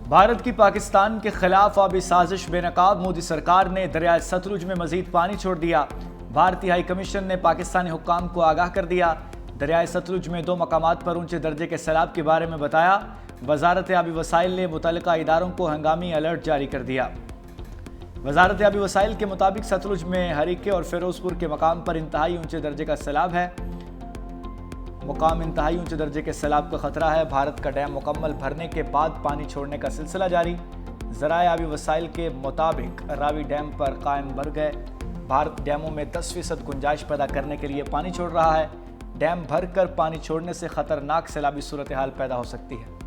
بھارت کی پاکستان کے خلاف آبی سازش بے نقاب، مودی سرکار نے دریائے ستلج میں مزید پانی چھوڑ دیا۔ بھارتی ہائی کمیشن نے پاکستانی حکام کو آگاہ کر دیا۔ دریائے ستلج میں 2 مقامات پر اونچے درجے کے سیلاب کے بارے میں بتایا۔ وزارت آبی وسائل نے متعلقہ اداروں کو ہنگامی الرٹ جاری کر دیا۔ وزارت آبی وسائل کے مطابق ستلج میں ہریکے اور فیروز پور کے مقام پر انتہائی اونچے درجے کا سیلاب ہے۔ انتہائی اونچے درجے کے سیلاب کا خطرہ ہے۔ بھارت کا ڈیم مکمل بھرنے کے بعد پانی چھوڑنے کا سلسلہ جاری۔ ذرائع آبی وسائل کے مطابق راوی ڈیم پر قائم بھر گئے۔ بھارت ڈیموں میں 10% گنجائش پیدا کرنے کے لیے پانی چھوڑ رہا ہے۔ ڈیم بھر کر پانی چھوڑنے سے خطرناک سیلابی صورتحال پیدا ہو سکتی ہے۔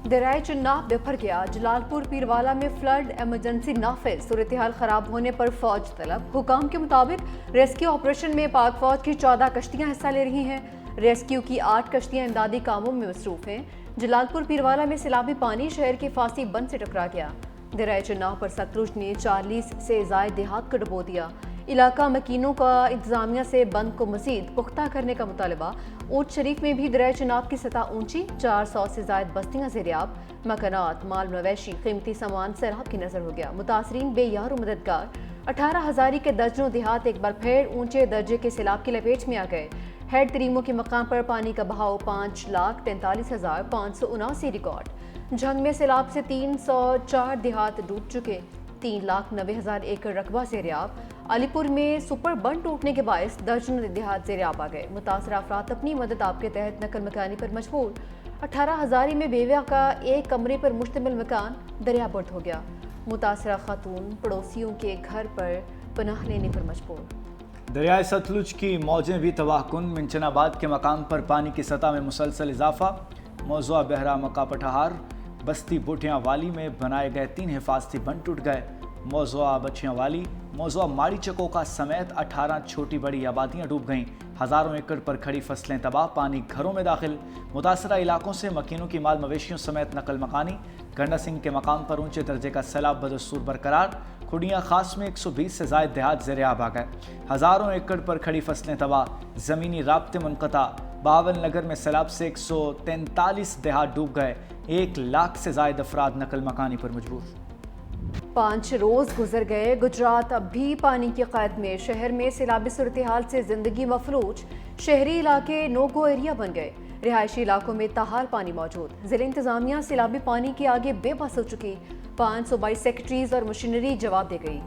دریائے چناب بپھر گیا۔ جلال پور پیروالا میں فلڈ ایمرجنسی نافذ، صورتحال خراب ہونے پر فوج طلب۔ حکام کے مطابق ریسکیو آپریشن میں پاک فوج کی 14 کشتیاں حصہ لے رہی ہیں۔ ریسکیو کی 8 کشتیاں امدادی کاموں میں مصروف ہیں۔ جلال پور پیروالا میں سیلابی پانی شہر کے فاسی بند سے ٹکرا گیا۔ دریائے چناب پر ستلج نے 40 سے زائد دیہات کو ڈبو دیا۔ علاقہ مکینوں کا انتظامیہ سے بند کو مزید پختہ کرنے کا مطالبہ۔ اونٹ شریف میں بھی دریائے چناب کی سطح اونچی، 400 سے زائد بستیاں زیریاب۔ مکانات، مال مویشی، قیمتی سامان سیلاب کی نظر ہو گیا۔ متاثرین بے یار و مددگار۔ 18,000 کے درجنوں دیہات ایک بار پھر اونچے درجے کے سیلاب کی لپیٹ میں آ گئے۔ ہیڈ تریمو کے مقام پر پانی کا بہاؤ 5,43,579 ریکارڈ۔ جھنگ میں سیلاب سے 304 دیہات ڈوب چکے، 3,90,000 ایکڑ رقبہ زیریاب۔ علی پور میں سپر بند ٹوٹنے کے باعث درجنوں دیہات زیریاب آ گئے۔ متاثرہ افراد اپنی مدد آپ کے تحت نقل مکانی پر مجبور۔ 18,000 میں بیوہ کا ایک کمرے پر مشتمل مکان دریا برد ہو گیا۔ متاثرہ خاتون پڑوسیوں کے گھر پر پناہ لینے پر مجبور۔ دریائے ستلج کی موجیں بھی تباہ کن۔ منچن آباد کے مقام پر پانی کی سطح میں مسلسل اضافہ۔ موضوع بہرہ مکہ پٹھہار بستی بوٹیاں والی میں بنائے گئے 3 حفاظتی بند ٹوٹ گئے۔ موضوع بچیاں والی، موضوع ماڑی چکوکا سمیت 18 چھوٹی بڑی آبادیاں ڈوب گئیں۔ ہزاروں ایکڑ پر کھڑی فصلیں تباہ، پانی گھروں میں داخل۔ متاثرہ علاقوں سے مکینوں کی مال مویشیوں سمیت نقل مکانی۔ گنڈا سنگھ کے مقام پر اونچے درجے کا سیلاب بدستور برقرار۔ کھڑیاں خاص میں 120 سے زائد دیہات زیریاب آ گئے۔ ہزاروں ایکڑ پر کھڑی فصلیں تباہ، زمینی رابطے منقطع۔ باول نگر میں سیلاب سے 143 دیہات ڈوب گئے، 1 لاکھ سے زائد افراد نقل مکانی پر مجبور۔ 5 روز گزر گئے، گجرات اب بھی پانی کی قید میں۔ شہر میں سیلابی صورتحال سے زندگی مفلوج، شہری علاقے نو گو ایریا بن گئے۔ رہائشی علاقوں میں تاحال پانی موجود۔ ضلع انتظامیہ سیلابی پانی کے آگے بے بس ہو چکی۔ 5 صوبائی سیکرٹریز اور مشینری جواب دے گئی۔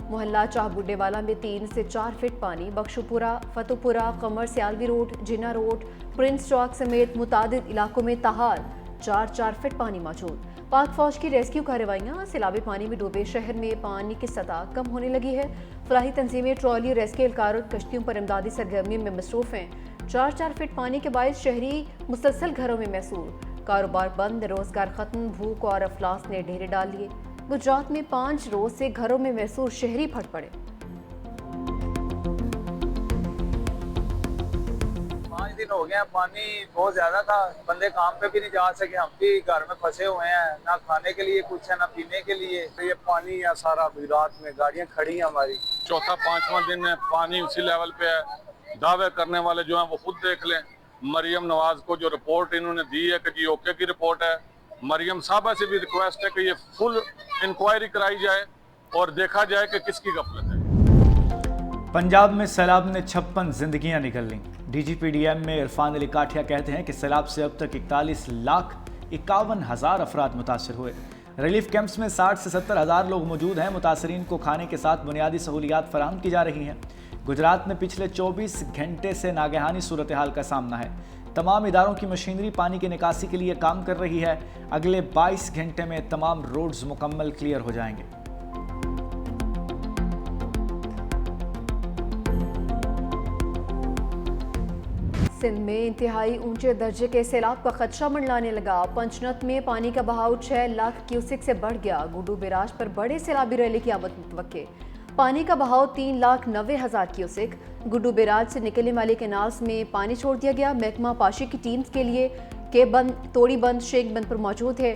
محلہ چاہ بوڈے والا میں 3 سے 4 فٹ پانی۔ بخشوپورہ، فتح پورہ، قمر سیالوی روڈ، جنا روڈ، پرنس چوک سمیت متعدد علاقوں میں تاحال 4 فٹ پانی موجود۔ پاک فوج کی ریسکیو کارروائیاں، سیلابی پانی میں ڈوبے شہر میں پانی کی سطح کم ہونے لگی ہے۔ فلاحی تنظیمیں، ٹرالی ریسکیو اہلکار کشتیوں پر امدادی سرگرمیوں میں مصروف ہیں۔ 4 فٹ پانی کے باعث شہری مسلسل گھروں میں محصور، کاروبار بند، روزگار ختم، بھوک اور افلاس نے ڈیرے ڈال لیے۔ گجرات میں 5 روز سے گھروں میں محصور شہری پھٹ پڑے۔ 5 دن ہو گیا، پانی بہت زیادہ تھا، بندے کام پہ بھی نہیں جا سکے، ہم بھی گھر میں پھنسے ہوئے ہیں، نہ کھانے کے لیے کچھ ہے نہ پینے کے لیے۔ یہ پانی ہے سارا گجرات میں، گاڑیاں کھڑی ہیں ہماری۔ 4تھا 5واں دن ہے، پانی اسی لیول پہ ہے۔ دعوے کرنے والے جو ہیں وہ خود دیکھ لیں۔ مریم نواز کو جو رپورٹ انہوں نے دی ہے کہ جی اوکے کی رپورٹ ہے، مریم صاحبہ سے بھی ریکویسٹ ہے کہ یہ فل انکوائری کرائی جائے اور دیکھا جائے کہ کس کی غفلت ہے۔ پنجاب میں سیلاب نے 56 زندگیاں نکل لیں۔ D G P D M میں عرفان علی کاٹھیا کہتے ہیں کہ سیلاب سے اب تک 41,51,000 افراد متاثر ہوئے۔ ریلیف کیمپس میں 60 سے 70,000 لوگ موجود ہیں۔ متاثرین کو کھانے کے ساتھ بنیادی سہولیات فراہم کی جا رہی ہیں۔ گجرات میں پچھلے 24 گھنٹے سے ناگہانی صورتحال کا سامنا ہے۔ تمام اداروں کی مشینری پانی کی نکاسی کے لیے کام کر رہی ہے۔ اگلے 22 گھنٹے میں تمام روڈز مکمل کلیئر ہو جائیں گے۔ سندھ میں انتہائی اونچے درجے کے سیلاب کا خدشہ منڈلانے لگا۔ پنچنت میں پانی کا بہاؤ 6 لاکھ کیوسک سے بڑھ گیا۔ گڈو بیراج پر بڑے سیلابی ریلی کی آمد متوقع۔ پانی کا بہاؤ 3,90,000 کیوسک۔ گڈو بیراج سے نکلنے والے کینالز میں پانی چھوڑ دیا گیا۔ محکمہ پاشی کی ٹیمز کے لیے کے بند، توڑی بند، شیخ بند پر موجود ہے۔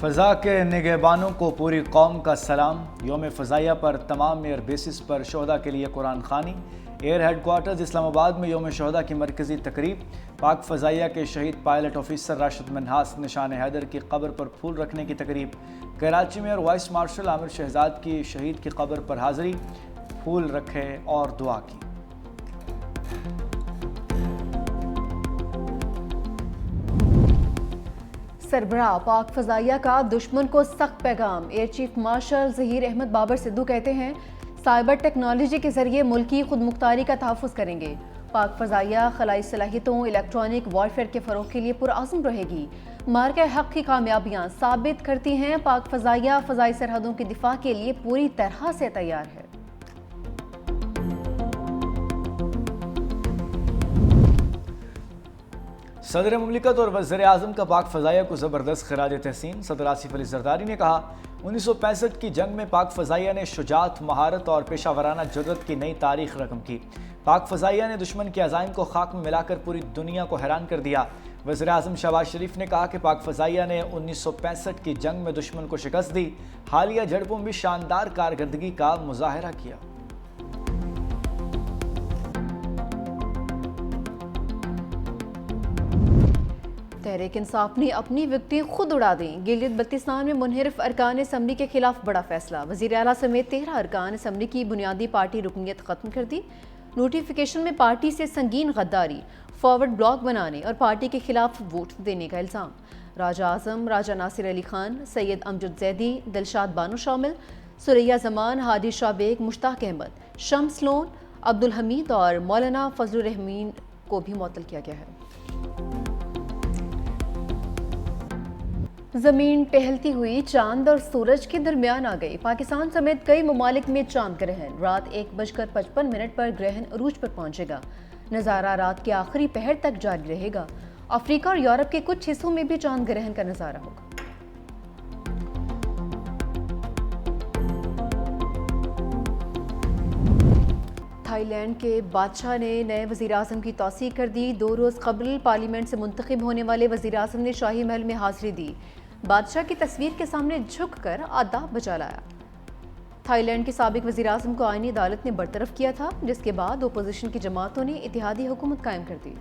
فضا کے نگہبانوں کو پوری قوم کا سلام۔ یوم فضائیہ پر تمام ایئر بیسز پر شہداء کے لیے قرآن خوانی۔ ایئر ہیڈ کوارٹرز اسلام آباد میں یوم شہداء کی مرکزی تقریب۔ پاک فضائیہ کے شہید پائلٹ آفیسر راشد منہاس نشان حیدر کی قبر پر پھول رکھنے کی تقریب۔ کراچی میں وائس مارشل عامر شہزاد کی شہید کی قبر پر حاضری، پھول رکھے اور دعا کی۔ سربراہ پاک فضائیہ کا دشمن کو سخت پیغام۔ Air chief marshal Zaheer Ahmed Babar Sidhu کہتے ہیں سائبر ٹیکنالوجی کے ذریعے ملکی خود مختاری کا تحفظ کریں گے۔ پاک فضائیہ خلائی صلاحیتوں الیکٹرانک وارفیئر کے فروغ کے لیے پرعزم رہے گی۔ مارکہ حق کی کامیابیاں ثابت کرتی ہیں پاک فضائیہ فضائی سرحدوں کی دفاع کے لیے پوری طرح سے تیار ہے۔ صدر مملکت اور وزیر اعظم کا پاک فضائیہ کو زبردست خراج تحسین۔ صدر آصف علی زرداری نے کہا 1965 کی جنگ میں پاک فضائیہ نے شجاعت، مہارت اور پیشہ ورانہ جرأت کی نئی تاریخ رقم کی۔ پاک فضائیہ نے دشمن کے عزائم کو خاک میں ملا کر پوری دنیا کو حیران کر دیا۔ وزیر اعظم شہباز شریف نے کہا کہ پاک فضائیہ نے 1965 کی جنگ میں دشمن کو شکست دی، حالیہ جھڑپوں میں بھی شاندار کارکردگی کا مظاہرہ کیا۔ تحریک انصاف نے اپنی وکٹیں خود اڑا دیں۔ گلگت بلتستان میں منحرف ارکان اسمبلی کے خلاف بڑا فیصلہ۔ وزیر اعلیٰ سمیت 13 ارکان اسمبلی کی بنیادی پارٹی رکنیت ختم کر دی۔ نوٹیفیکیشن میں پارٹی سے سنگین غداری، فارورڈ بلاک بنانے اور پارٹی کے خلاف ووٹ دینے کا الزام۔ راجہ اعظم راجہ ناصر علی خان، سید امجد زیدی، دلشاد بانو شامل، سریہ زمان، ہادی شاہ بیگ، مشتاق احمد، شمس لون، عبدالحمید اور مولانا فضل الرحمین کو بھی معطل کیا گیا ہے۔ زمین ٹہلتی ہوئی چاند اور سورج کے درمیان آ گئی۔ پاکستان سمیت کئی ممالک میں چاند گرہن۔ رات 1:55 پر گرہن عروج پر پہنچے گا۔ نظارہ رات کے آخری پہر تک جاری رہے گا۔ افریقہ اور یورپ کے کچھ حصوں میں بھی چاند گرہن کا نظارہ ہوگا۔ تھائی لینڈ کے بادشاہ نے نئے وزیر اعظم کی توثیق کر دی۔ 2 روز قبل پارلیمنٹ سے منتخب ہونے والے وزیر اعظم نے شاہی محل میں حاضری دی۔ بادشاہ کی تصویر کے سامنے جھک کر آداب بجا لایا۔ تھائی لینڈ کے سابق وزیر اعظم کو آئینی عدالت نے برطرف کیا تھا، جس کے بعد اپوزیشن کی جماعتوں نے اتحادی حکومت قائم کر دی۔